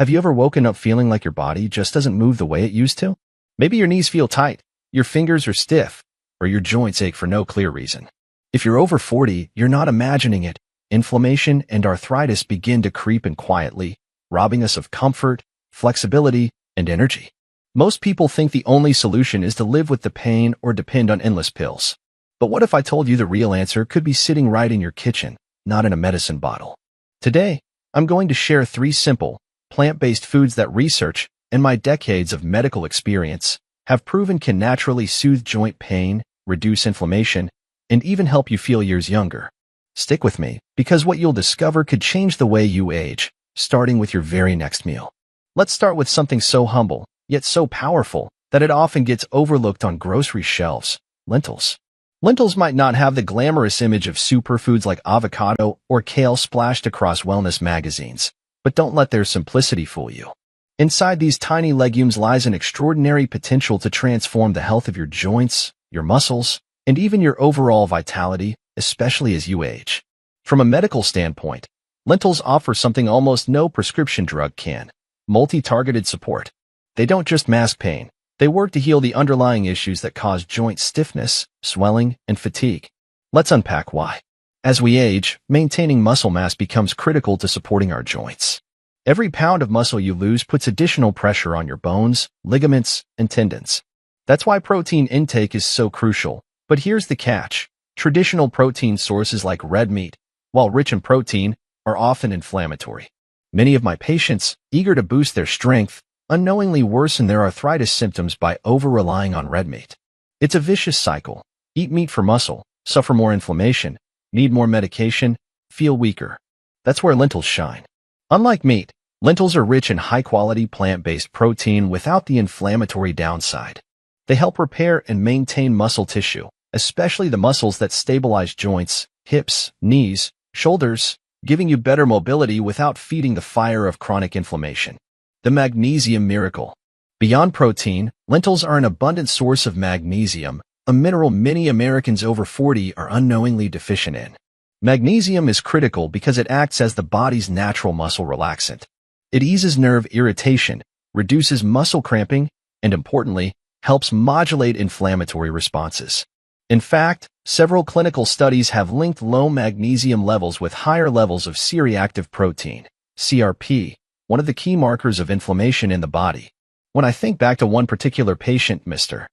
Have you ever woken up feeling like your body just doesn't move the way it used to? Maybe your knees feel tight, your fingers are stiff, or your joints ache for no clear reason. If you're over 40, you're not imagining it. Inflammation and arthritis begin to creep in quietly, robbing us of comfort, flexibility, and energy. Most people think the only solution is to live with the pain or depend on endless pills. But what if I told you the real answer could be sitting right in your kitchen, not in a medicine bottle? Today, I'm going to share 3 simple, plant-based foods that research and my decades of medical experience have proven can naturally soothe joint pain, reduce inflammation, and even help you feel years younger. Stick with me, because what you'll discover could change the way you age, starting with your very next meal. Let's start with something so humble, yet so powerful, that it often gets overlooked on grocery shelves: lentils. Lentils might not have the glamorous image of superfoods like avocado or kale splashed across wellness magazines, but don't let their simplicity fool you. Inside these tiny legumes lies an extraordinary potential to transform the health of your joints, your muscles, and even your overall vitality, especially as you age. From a medical standpoint, lentils offer something almost no prescription drug can: multi-targeted support. They don't just mask pain, they work to heal the underlying issues that cause joint stiffness, swelling, and fatigue. Let's unpack why. As we age, maintaining muscle mass becomes critical to supporting our joints. Every pound of muscle you lose puts additional pressure on your bones, ligaments, and tendons. That's why protein intake is so crucial. But here's the catch. Traditional protein sources like red meat, while rich in protein, are often inflammatory. Many of my patients, eager to boost their strength, unknowingly worsen their arthritis symptoms by over-relying on red meat. It's a vicious cycle. Eat meat for muscle, suffer more inflammation, need more medication, feel weaker. That's where lentils shine. Unlike meat, lentils are rich in high-quality plant-based protein without the inflammatory downside. They help repair and maintain muscle tissue, especially the muscles that stabilize joints, hips, knees, shoulders, giving you better mobility without feeding the fire of chronic inflammation. The magnesium miracle. Beyond protein, lentils are an abundant source of magnesium, a mineral many Americans over 40 are unknowingly deficient in. Magnesium is critical because it acts as the body's natural muscle relaxant. It eases nerve irritation, reduces muscle cramping, and importantly, helps modulate inflammatory responses. In fact, several clinical studies have linked low magnesium levels with higher levels of C-reactive protein, CRP, one of the key markers of inflammation in the body. When I think back to one particular patient, Mr.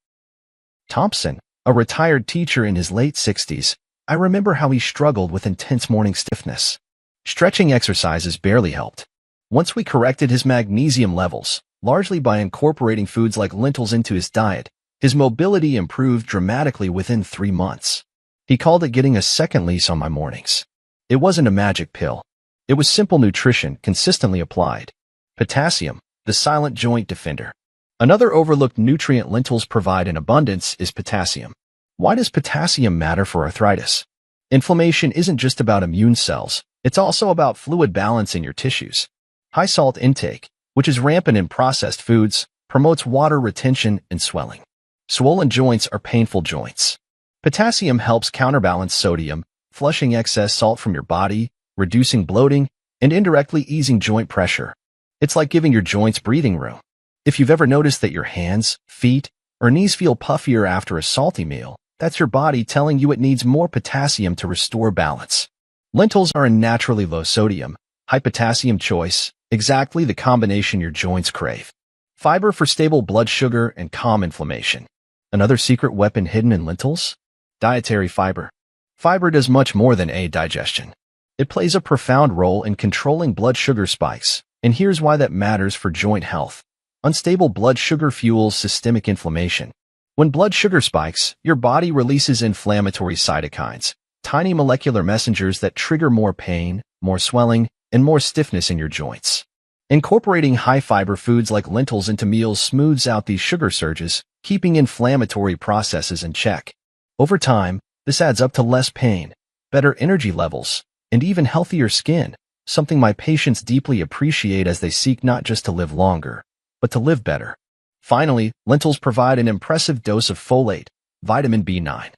Thompson, a retired teacher in his late 60s, I remember how he struggled with intense morning stiffness. Stretching exercises barely helped. Once we corrected his magnesium levels, largely by incorporating foods like lentils into his diet, his mobility improved dramatically within 3 months. He called it getting a second lease on my mornings. It wasn't a magic pill. It was simple nutrition consistently applied. Potassium, the silent joint defender. Another overlooked nutrient lentils provide in abundance is potassium. Why does potassium matter for arthritis? Inflammation isn't just about immune cells, it's also about fluid balance in your tissues. High salt intake, which is rampant in processed foods, promotes water retention and swelling. Swollen joints are painful joints. Potassium helps counterbalance sodium, flushing excess salt from your body, reducing bloating, and indirectly easing joint pressure. It's like giving your joints breathing room. If you've ever noticed that your hands, feet, or knees feel puffier after a salty meal, that's your body telling you it needs more potassium to restore balance. Lentils are a naturally low sodium, high potassium choice, exactly the combination your joints crave. Fiber for stable blood sugar and calm inflammation. Another secret weapon hidden in lentils? Dietary fiber. Fiber does much more than aid digestion. It plays a profound role in controlling blood sugar spikes, and here's why that matters for joint health. Unstable blood sugar fuels systemic inflammation. When blood sugar spikes, your body releases inflammatory cytokines, tiny molecular messengers that trigger more pain, more swelling, and more stiffness in your joints. Incorporating high-fiber foods like lentils into meals smooths out these sugar surges, keeping inflammatory processes in check. Over time, this adds up to less pain, better energy levels, and even healthier skin, something my patients deeply appreciate as they seek not just to live longer, but to live better. Finally, lentils provide an impressive dose of folate, vitamin B9.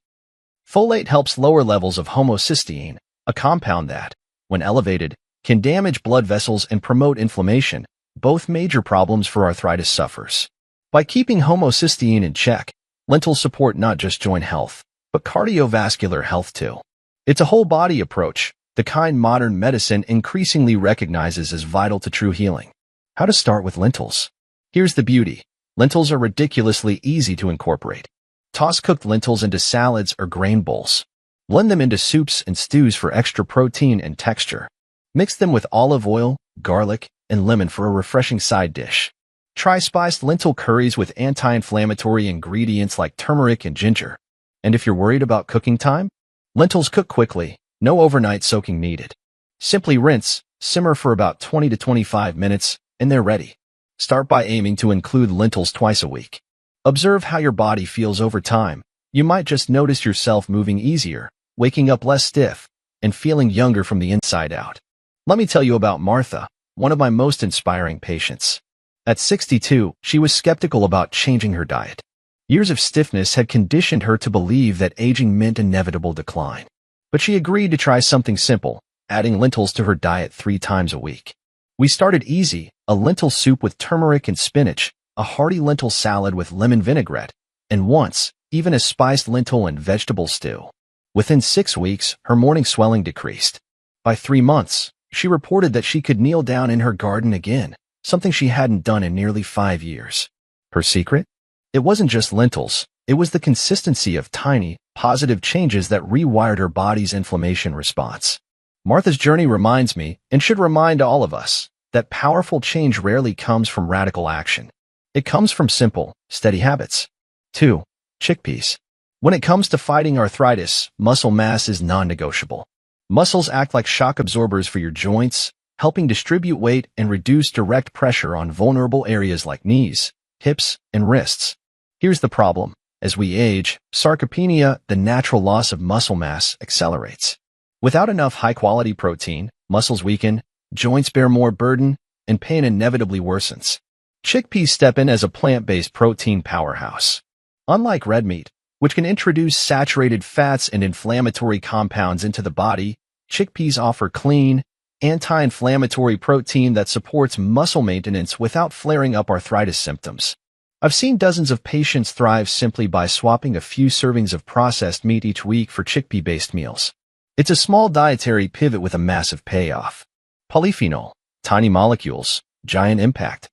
Folate helps lower levels of homocysteine, a compound that, when elevated, can damage blood vessels and promote inflammation, both major problems for arthritis sufferers. By keeping homocysteine in check, lentils support not just joint health, but cardiovascular health too. It's a whole-body approach, the kind modern medicine increasingly recognizes as vital to true healing. How to start with lentils? Here's the beauty. Lentils are ridiculously easy to incorporate. Toss cooked lentils into salads or grain bowls. Blend them into soups and stews for extra protein and texture. Mix them with olive oil, garlic, and lemon for a refreshing side dish. Try spiced lentil curries with anti-inflammatory ingredients like turmeric and ginger. And if you're worried about cooking time, lentils cook quickly, no overnight soaking needed. Simply rinse, simmer for about 20 to 25 minutes, and they're ready. Start by aiming to include lentils twice a week. Observe how your body feels over time. You might just notice yourself moving easier, waking up less stiff, and feeling younger from the inside out. Let me tell you about Martha, one of my most inspiring patients. At 62, she was skeptical about changing her diet. Years of stiffness had conditioned her to believe that aging meant inevitable decline. But she agreed to try something simple, adding lentils to her diet 3 times a week. We started easy, a lentil soup with turmeric and spinach, a hearty lentil salad with lemon vinaigrette, and once, even a spiced lentil and vegetable stew. Within 6 weeks, her morning swelling decreased. By 3 months, she reported that she could kneel down in her garden again, something she hadn't done in nearly 5 years. Her secret? It wasn't just lentils, it was the consistency of tiny, positive changes that rewired her body's inflammation response. Martha's journey reminds me, and should remind all of us, that powerful change rarely comes from radical action. It comes from simple, steady habits. 2. Chickpeas. When it comes to fighting arthritis, muscle mass is non-negotiable. Muscles act like shock absorbers for your joints, helping distribute weight and reduce direct pressure on vulnerable areas like knees, hips, and wrists. Here's the problem. As we age, sarcopenia, the natural loss of muscle mass, accelerates. Without enough high-quality protein, muscles weaken, joints bear more burden, and pain inevitably worsens. Chickpeas step in as a plant-based protein powerhouse. Unlike red meat, which can introduce saturated fats and inflammatory compounds into the body, chickpeas offer clean, anti-inflammatory protein that supports muscle maintenance without flaring up arthritis symptoms. I've seen dozens of patients thrive simply by swapping a few servings of processed meat each week for chickpea-based meals. It's a small dietary pivot with a massive payoff. Polyphenol, tiny molecules, giant impact.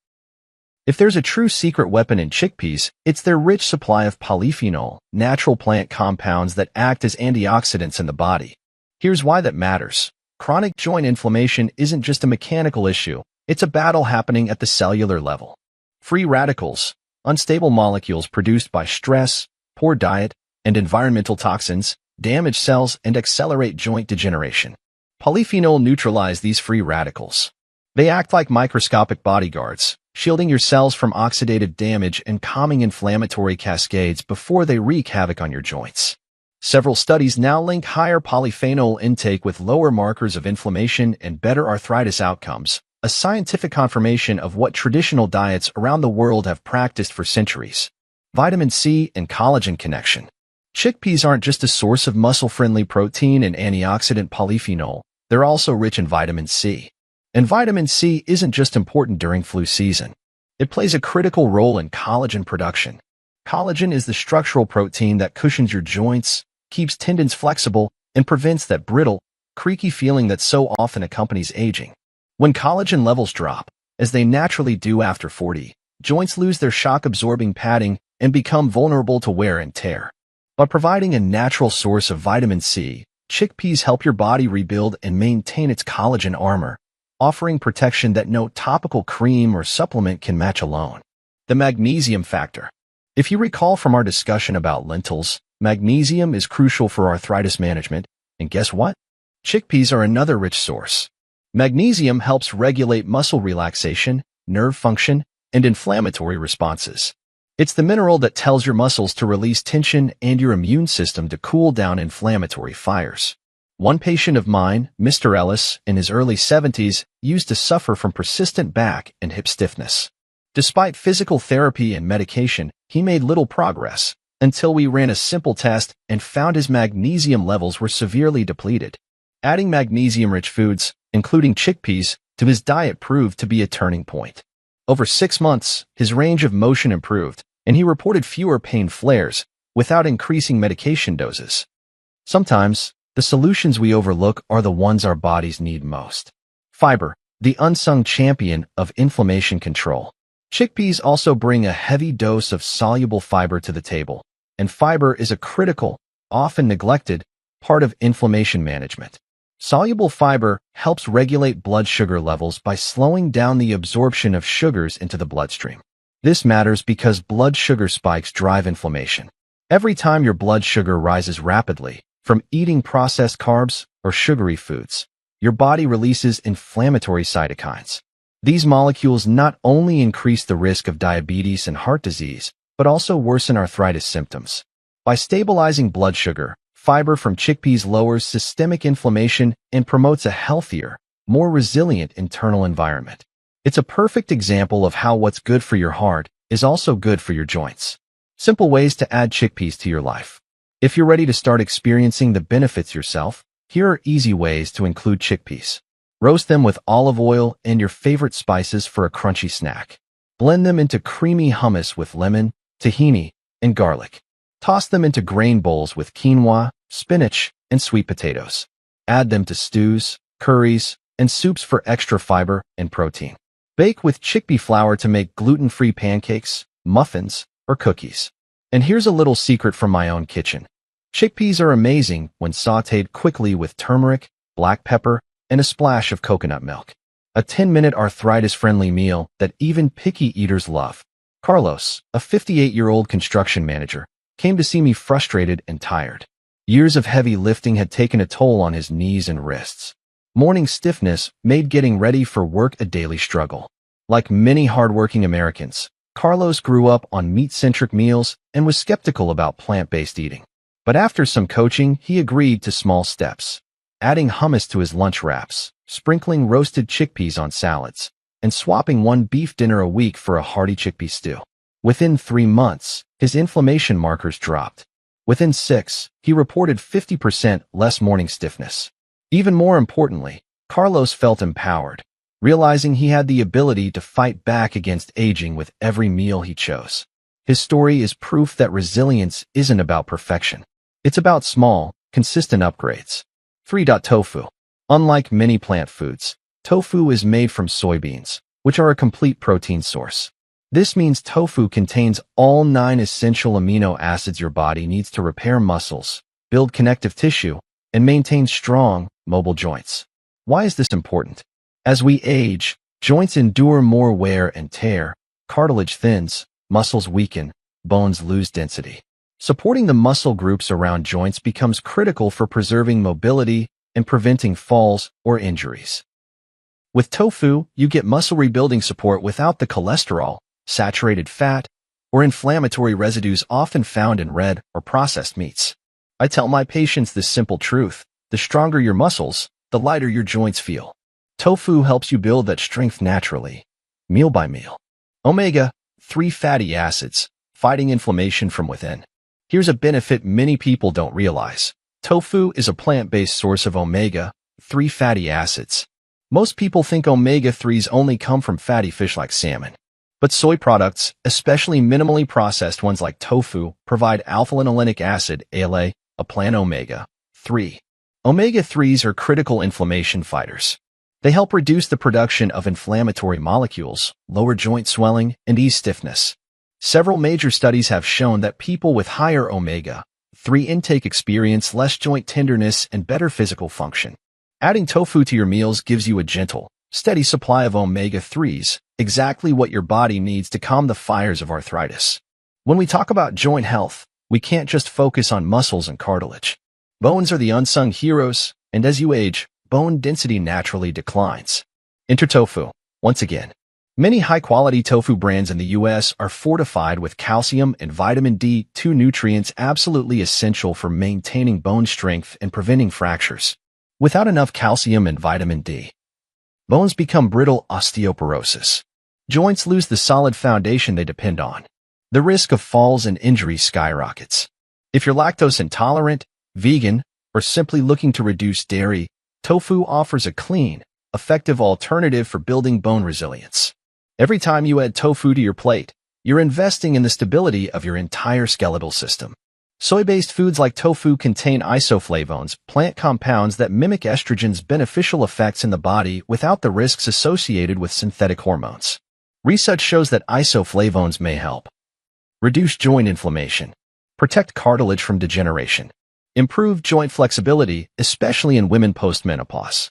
If there's a true secret weapon in chickpeas, it's their rich supply of polyphenol, natural plant compounds that act as antioxidants in the body. Here's why that matters. Chronic joint inflammation isn't just a mechanical issue, it's a battle happening at the cellular level. Free radicals, unstable molecules produced by stress, poor diet, and environmental toxins, damage cells and accelerate joint degeneration. Polyphenol neutralize these free radicals. They act like microscopic bodyguards, shielding your cells from oxidative damage and calming inflammatory cascades before they wreak havoc on your joints. Several studies now link higher polyphenol intake with lower markers of inflammation and better arthritis outcomes, a scientific confirmation of what traditional diets around the world have practiced for centuries. Vitamin C and collagen connection. Chickpeas aren't just a source of muscle-friendly protein and antioxidant polyphenol, they're also rich in vitamin C. And vitamin C isn't just important during flu season. It plays a critical role in collagen production. Collagen is the structural protein that cushions your joints, keeps tendons flexible, and prevents that brittle, creaky feeling that so often accompanies aging. When collagen levels drop, as they naturally do after 40, joints lose their shock-absorbing padding and become vulnerable to wear and tear. By providing a natural source of vitamin C, chickpeas help your body rebuild and maintain its collagen armor, offering protection that no topical cream or supplement can match alone. The magnesium factor. If you recall from our discussion about lentils, magnesium is crucial for arthritis management, and guess what? Chickpeas are another rich source. Magnesium helps regulate muscle relaxation, nerve function, and inflammatory responses. It's the mineral that tells your muscles to release tension and your immune system to cool down inflammatory fires. One patient of mine, Mr. Ellis, in his early 70s, used to suffer from persistent back and hip stiffness. Despite physical therapy and medication, he made little progress, until we ran a simple test and found his magnesium levels were severely depleted. Adding magnesium-rich foods, including chickpeas, to his diet proved to be a turning point. Over 6 months, his range of motion improved, and he reported fewer pain flares without increasing medication doses. Sometimes, the solutions we overlook are the ones our bodies need most. Fiber, the unsung champion of inflammation control. Chickpeas also bring a heavy dose of soluble fiber to the table, and fiber is a critical, often neglected, part of inflammation management. Soluble fiber helps regulate blood sugar levels by slowing down the absorption of sugars into the bloodstream. This matters because blood sugar spikes drive inflammation. Every time your blood sugar rises rapidly, from eating processed carbs or sugary foods, your body releases inflammatory cytokines. These molecules not only increase the risk of diabetes and heart disease, but also worsen arthritis symptoms. By stabilizing blood sugar, fiber from chickpeas lowers systemic inflammation and promotes a healthier, more resilient internal environment. It's a perfect example of how what's good for your heart is also good for your joints. Simple ways to add chickpeas to your life. If you're ready to start experiencing the benefits yourself, here are easy ways to include chickpeas. Roast them with olive oil and your favorite spices for a crunchy snack. Blend them into creamy hummus with lemon, tahini, and garlic. Toss them into grain bowls with quinoa, spinach, and sweet potatoes. Add them to stews, curries, and soups for extra fiber and protein. Bake with chickpea flour to make gluten-free pancakes, muffins, or cookies. And here's a little secret from my own kitchen. Chickpeas are amazing when sautéed quickly with turmeric, black pepper, and a splash of coconut milk. A 10-minute arthritis-friendly meal that even picky eaters love. Carlos, a 58-year-old construction manager, came to see me frustrated and tired. Years of heavy lifting had taken a toll on his knees and wrists. Morning stiffness made getting ready for work a daily struggle. Like many hardworking Americans, Carlos grew up on meat-centric meals and was skeptical about plant-based eating. But after some coaching, he agreed to small steps. Adding hummus to his lunch wraps, sprinkling roasted chickpeas on salads, and swapping one beef dinner a week for a hearty chickpea stew. Within 3 months, his inflammation markers dropped. Within 6, he reported 50% less morning stiffness. Even more importantly, Carlos felt empowered, realizing he had the ability to fight back against aging with every meal he chose. His story is proof that resilience isn't about perfection. It's about small, consistent upgrades. 3. Tofu. Unlike many plant foods, tofu is made from soybeans, which are a complete protein source. This means tofu contains all 9 essential amino acids your body needs to repair muscles, build connective tissue, and maintain strong, mobile joints. Why is this important? As we age, joints endure more wear and tear, cartilage thins, muscles weaken, bones lose density. Supporting the muscle groups around joints becomes critical for preserving mobility and preventing falls or injuries. With tofu, you get muscle rebuilding support without the cholesterol, saturated fat, or inflammatory residues often found in red or processed meats. I tell my patients this simple truth: the stronger your muscles, the lighter your joints feel. Tofu helps you build that strength naturally, meal by meal. Omega-3 fatty acids, fighting inflammation from within. Here's a benefit many people don't realize. Tofu is a plant-based source of omega-3 fatty acids. Most people think omega-3s only come from fatty fish like salmon. But soy products, especially minimally processed ones like tofu, provide alpha-linolenic acid, ALA, a plant omega-3. Omega-3s are critical inflammation fighters. They help reduce the production of inflammatory molecules, lower joint swelling, and ease stiffness. Several major studies have shown that people with higher omega-3 intake experience less joint tenderness and better physical function. Adding tofu to your meals gives you a gentle, steady supply of omega-3s, exactly what your body needs to calm the fires of arthritis. When we talk about joint health, we can't just focus on muscles and cartilage. Bones are the unsung heroes, and as you age, bone density naturally declines. Enter tofu. Once again, many high-quality tofu brands in the U.S. are fortified with calcium and vitamin D, 2 nutrients absolutely essential for maintaining bone strength and preventing fractures. Without enough calcium and vitamin D, bones become brittle, osteoporosis. Joints lose the solid foundation they depend on. The risk of falls and injury skyrockets. If you're lactose intolerant, vegan, or simply looking to reduce dairy, tofu offers a clean, effective alternative for building bone resilience. Every time you add tofu to your plate, you're investing in the stability of your entire skeletal system. Soy-based foods like tofu contain isoflavones, plant compounds that mimic estrogen's beneficial effects in the body without the risks associated with synthetic hormones. Research shows that isoflavones may help reduce joint inflammation, protect cartilage from degeneration, improve joint flexibility, especially in women post-menopause.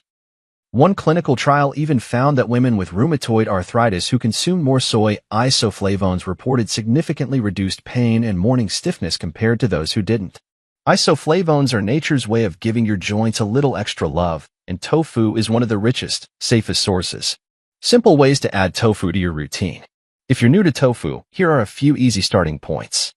One clinical trial even found that women with rheumatoid arthritis who consumed more soy isoflavones reported significantly reduced pain and morning stiffness compared to those who didn't. Isoflavones are nature's way of giving your joints a little extra love, and tofu is one of the richest, safest sources. Simple ways to add tofu to your routine. If you're new to tofu, here are a few easy starting points.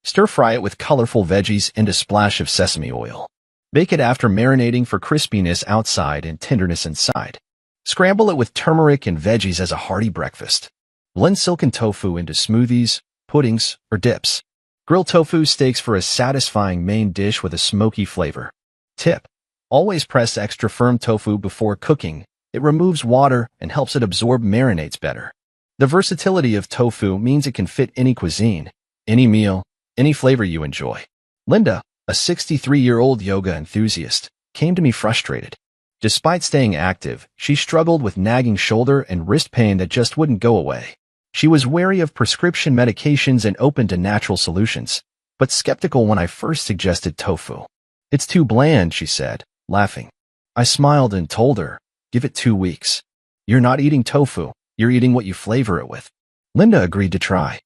Stir-fry it with colorful veggies and a splash of sesame oil. Bake it after marinating for crispiness outside and tenderness inside. Scramble it with turmeric and veggies as a hearty breakfast. Blend silken tofu into smoothies, puddings, or dips. Grill tofu steaks for a satisfying main dish with a smoky flavor. Tip: always press extra firm tofu before cooking. It removes water and helps it absorb marinates better. The versatility of tofu means it can fit any cuisine, any meal, any flavor you enjoy. Linda, a 63-year-old yoga enthusiast, came to me frustrated. Despite staying active, she struggled with nagging shoulder and wrist pain that just wouldn't go away. She was wary of prescription medications and open to natural solutions, but skeptical when I first suggested tofu. "It's too bland," she said, laughing. I smiled and told her, "Give it 2 weeks. You're not eating tofu, you're eating what you flavor it with." Linda agreed to try.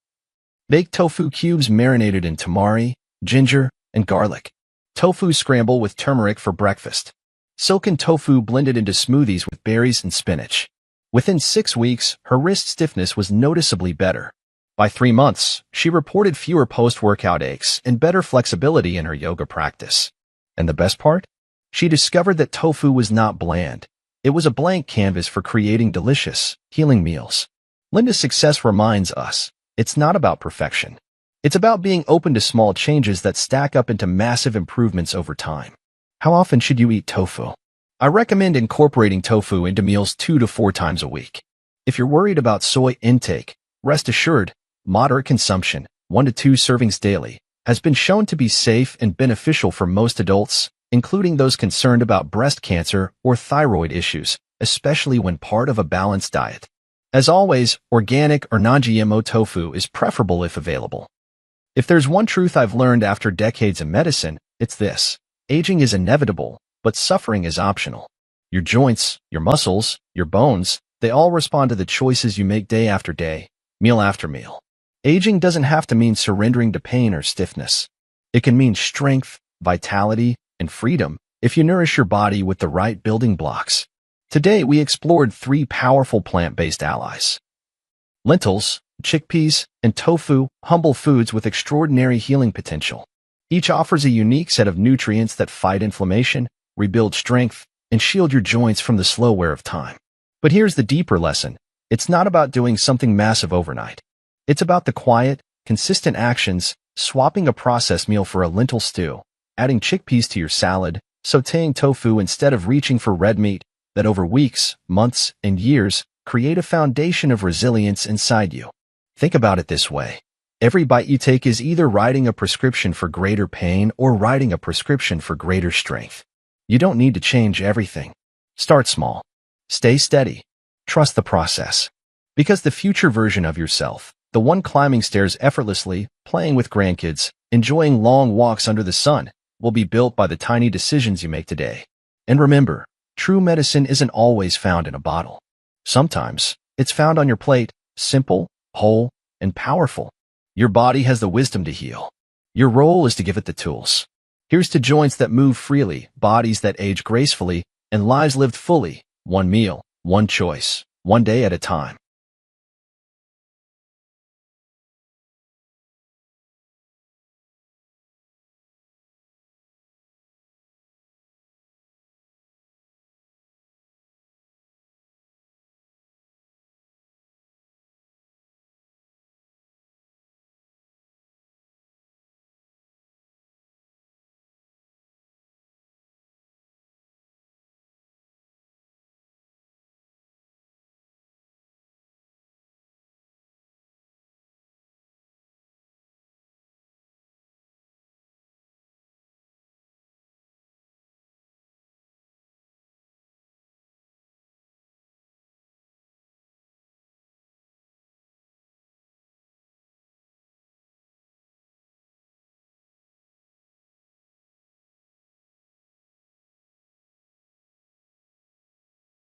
Bake tofu cubes marinated in tamari, ginger, and garlic. Tofu scramble with turmeric for breakfast. Silken tofu blended into smoothies with berries and spinach. Within 6 weeks, her wrist stiffness was noticeably better. By 3 months, she reported fewer post-workout aches and better flexibility in her yoga practice. And the best part? She discovered that tofu was not bland. It was a blank canvas for creating delicious, healing meals. Linda's success reminds us, it's not about perfection. It's about being open to small changes that stack up into massive improvements over time. How often should you eat tofu? I recommend incorporating tofu into meals 2 to 4 times a week. If you're worried about soy intake, rest assured, moderate consumption, 1 to 2 servings daily, has been shown to be safe and beneficial for most adults, including those concerned about breast cancer or thyroid issues, especially when part of a balanced diet. As always, organic or non-GMO tofu is preferable if available. If there's one truth I've learned after decades of medicine, it's this: aging is inevitable, but suffering is optional. Your joints, your muscles, your bones, they all respond to the choices you make day after day, meal after meal. Aging doesn't have to mean surrendering to pain or stiffness. It can mean strength, vitality, and freedom if you nourish your body with the right building blocks. Today, we explored 3 powerful plant-based allies: lentils, chickpeas, and tofu, humble foods with extraordinary healing potential. Each offers a unique set of nutrients that fight inflammation, rebuild strength, and shield your joints from the slow wear of time. But here's the deeper lesson. It's not about doing something massive overnight. It's about the quiet, consistent actions, swapping a processed meal for a lentil stew, adding chickpeas to your salad, sautéing tofu instead of reaching for red meat, that over weeks, months, and years create a foundation of resilience inside you. Think about it this way. Every bite you take is either writing a prescription for greater pain or writing a prescription for greater strength. You don't need to change everything. Start small. Stay steady. Trust the process. Because the future version of yourself, the one climbing stairs effortlessly, playing with grandkids, enjoying long walks under the sun, will be built by the tiny decisions you make today. And remember, true medicine isn't always found in a bottle. Sometimes, it's found on your plate, simple, whole, and powerful. Your body has the wisdom to heal. Your role is to give it the tools. Here's to joints that move freely, bodies that age gracefully, and lives lived fully, one meal, one choice, one day at a time.